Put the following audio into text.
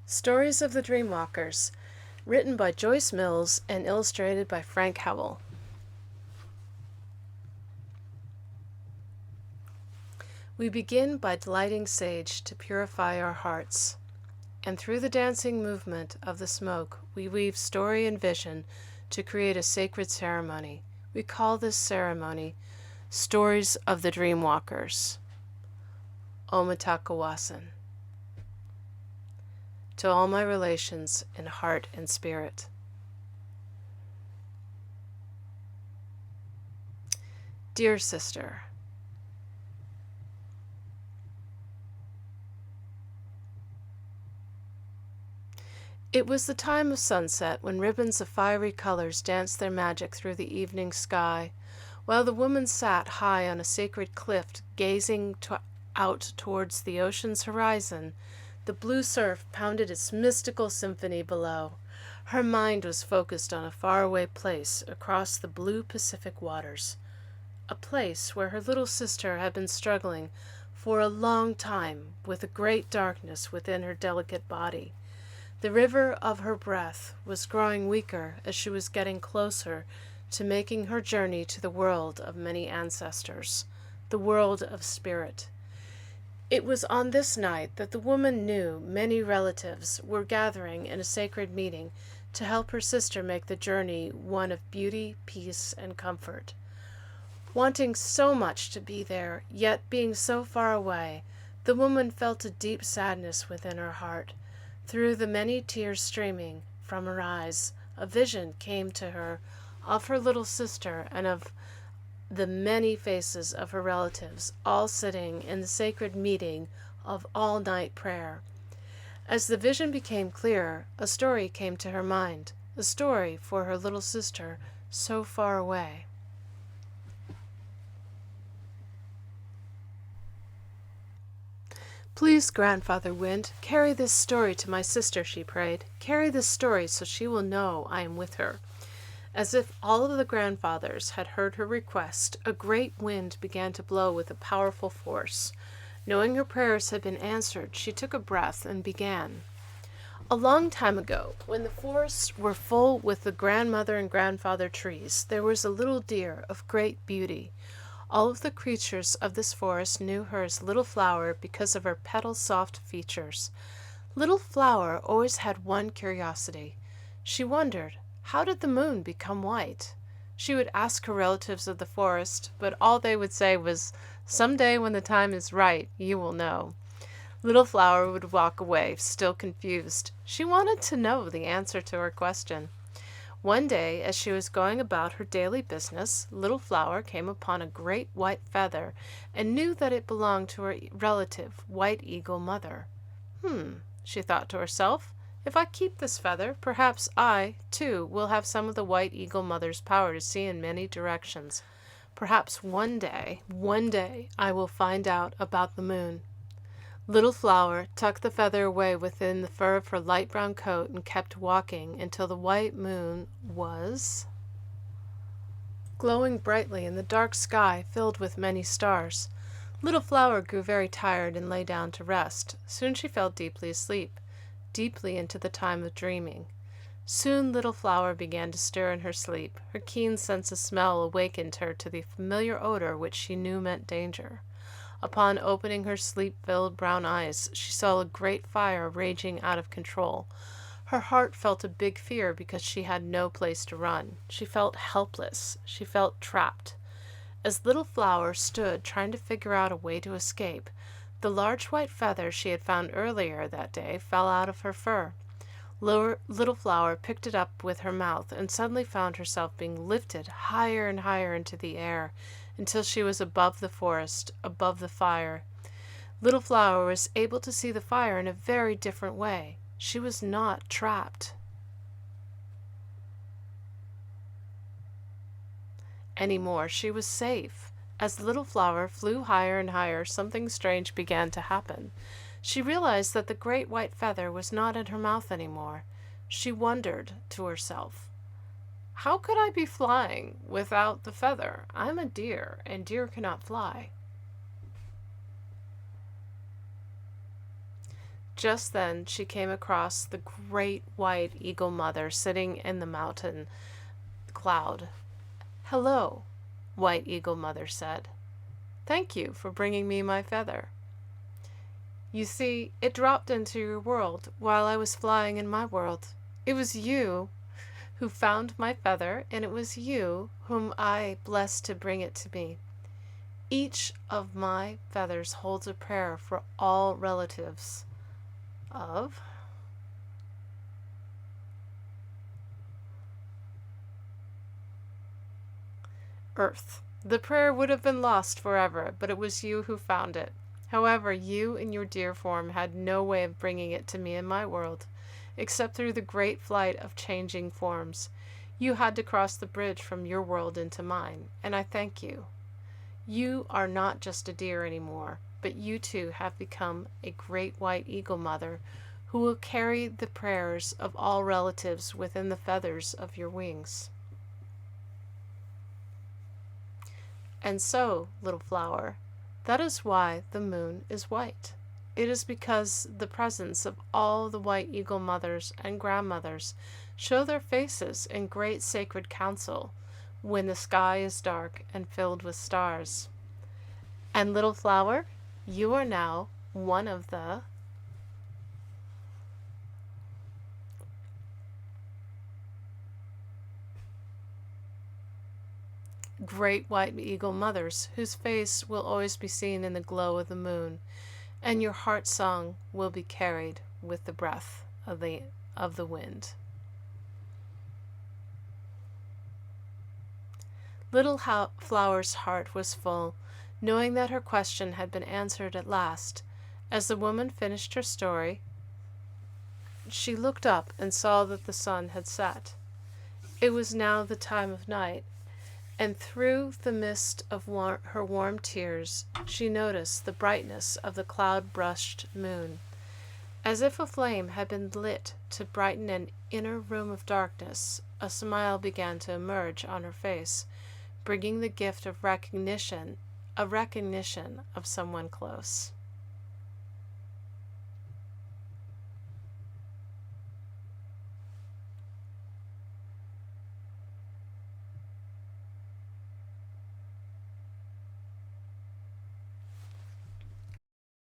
Stories of the Dreamwalkers, written by Joyce Mills and illustrated by Frank Howell. We begin by lighting sage to purify our hearts, and through the dancing movement of the smoke we weave story and vision to create a sacred ceremony. We call this ceremony Stories of the Dreamwalkers. Omatakawasan. To all my relations in heart and spirit. Dear sister, it was the time of sunset when ribbons of fiery colors danced their magic through the evening sky, while the woman sat high on a sacred cliff gazing out towards the ocean's horizon. The blue surf pounded its mystical symphony below. Her mind was focused on a faraway place across the blue Pacific waters, a place where her little sister had been struggling for a long time with a great darkness within her delicate body. The river of her breath was growing weaker as she was getting closer to making her journey to the world of many ancestors, the world of spirit. It was on this night that the woman knew many relatives were gathering in a sacred meeting to help her sister make the journey one of beauty, peace, and comfort. Wanting so much to be there, yet being so far away, the woman felt a deep sadness within her heart. Through the many tears streaming from her eyes, a vision came to her of her little sister and of the many faces of her relatives, all sitting in the sacred meeting of all-night prayer. As the vision became clearer, a story came to her mind, a story for her little sister so far away. Please, Grandfather Wind, carry this story to my sister, she prayed. Carry this story so she will know I am with her. As if all of the grandfathers had heard her request, a great wind began to blow with a powerful force. Knowing her prayers had been answered, she took a breath and began. A long time ago, when the forests were full with the grandmother and grandfather trees, there was a little deer of great beauty. All of the creatures of this forest knew her as Little Flower because of her petal-soft features. Little Flower always had one curiosity. She wondered, how did the moon become white? She would ask her relatives of the forest, but all they would say was, "Someday when the time is right, you will know." Little Flower would walk away, still confused. She wanted to know the answer to her question. One day, as she was going about her daily business, Little Flower came upon a great white feather and knew that it belonged to her relative, White Eagle Mother. She thought to herself, if I keep this feather, perhaps I, too, will have some of the White Eagle Mother's power to see in many directions. Perhaps one day, I will find out about the moon. Little Flower tucked the feather away within the fur of her light brown coat and kept walking until the white moon was glowing brightly in the dark sky filled with many stars. Little Flower grew very tired and lay down to rest. Soon she fell deeply asleep, deeply into the time of dreaming. Soon Little Flower began to stir in her sleep. Her keen sense of smell awakened her to the familiar odor which she knew meant danger. Upon opening her sleep-filled brown eyes, she saw a great fire raging out of control. Her heart felt a big fear because she had no place to run. She felt helpless. She felt trapped. As Little Flower stood trying to figure out a way to escape, the large white feather she had found earlier that day fell out of her fur. Little Flower picked it up with her mouth and suddenly found herself being lifted higher and higher into the air until she was above the forest, above the fire. Little Flower was able to see the fire in a very different way. She was not trapped anymore. She was safe. As Little Flower flew higher and higher, something strange began to happen. She realized that the great white feather was not in her mouth anymore. She wondered to herself, how could I be flying without the feather? I'm a deer, and deer cannot fly. Just then she came across the great white eagle mother sitting in the mountain cloud. "Hello," White Eagle Mother said. "Thank you for bringing me my feather. You see, it dropped into your world while I was flying in my world. It was you who found my feather, and it was you whom I blessed to bring it to me. Each of my feathers holds a prayer for all relatives of Earth. The prayer would have been lost forever, but it was you who found it. However, you in your deer form had no way of bringing it to me in my world, except through the great flight of changing forms. You had to cross the bridge from your world into mine, and I thank you. You are not just a deer anymore, but you too have become a great white eagle mother who will carry the prayers of all relatives within the feathers of your wings." And so, little flower, that is why the moon is white. It is because the presence of all the white eagle mothers and grandmothers show their faces in great sacred council when the sky is dark and filled with stars. And little flower, you are now one of the great white eagle mothers whose face will always be seen in the glow of the moon, and your heart song will be carried with the breath of the wind. Little Flower's heart was full, knowing that her question had been answered at last. As the woman finished her story, she looked up and saw that the sun had set. It was now the time of night, and through the mist of her warm tears she noticed the brightness of the cloud-brushed moon. As if a flame had been lit to brighten an inner room of darkness, a smile began to emerge on her face, bringing the gift of recognition of someone close.